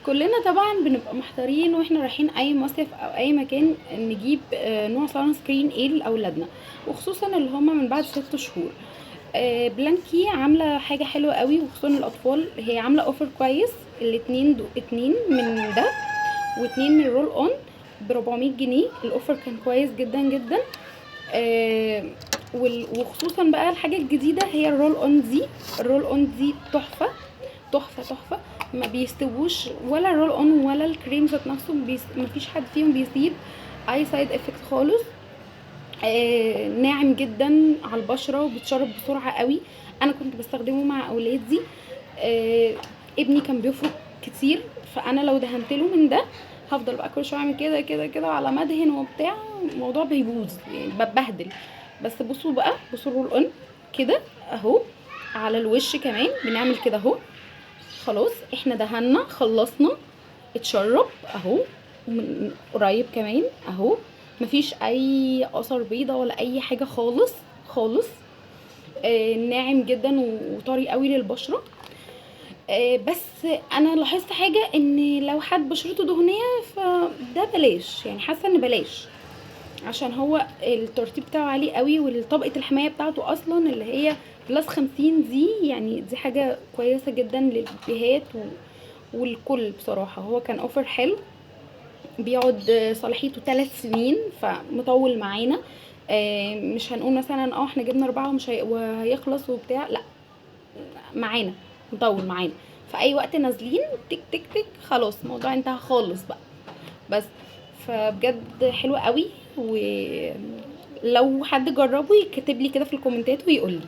كلنا طبعا بنبقى محتارين واحنا رايحين اي مصيف او اي مكان نجيب نوع سان سكرين ايه لاولادنا، وخصوصا اللي هم من بعد 6 شهور. بلانكي عامله حاجه حلوه قوي وخصوصا الاطفال، هي عامله اوفر كويس. الاتنين اتنين من ده واتنين من رول اون ب 400 جنيه. الاوفر كان كويس جدا جدا. وخصوصا بقى الحاجه الجديده هي الرول اون دي. الرول اون دي تحفه تحفه تحفه. ما بيستووش ولا الرول اون ولا الكريم ذات نفسه، ما فيش حد فيهم بيسيب اي سايد افكت خالص. ناعم جدا على البشره وبتشرب بسرعه قوي. انا كنت بستخدمه مع اولادي. ابني كان بيفرك كتير، فانا لو دهنت له من ده هفضل بقى كل شويه اعمل كده كده كده على مدهن وبتاع، الموضوع بيبوظ يعني ببهدل. بس بصوا بقى، بصوا الرول اون كده اهو، على الوش كمان بنعمل كده اهو. خلاص احنا دهنا خلصنا، اتشرب اهو من قريب كمان اهو، مفيش اي اثر بيضه ولا اي حاجه خالص خالص. ناعم جدا وطري قوي للبشره. بس انا لاحظت حاجه، ان لو حد بشرته دهنيه فده بلاش، يعني حاسه ان بلاش، عشان هو الترطيب بتاعه عالي قوي، والطبقه الحمايه بتاعته اصلا اللي هي بلس 50 دي، يعني دي حاجه كويسه جدا للبيهات والكل. بصراحه هو كان اوفر حلو، بيقعد صلاحيته 3 سنين فمطول معانا. مش هنقول مثلا احنا جبنا 4 ومش وهيخلص وبتاع، لا، معانا مطول معانا. في اي وقت نازلين تك تك تك خلاص الموضوع انتهى خالص بقى. بس فبجد حلو قوي، ولو حد جربه يكتب لي كده في الكومنتات ويقول لي.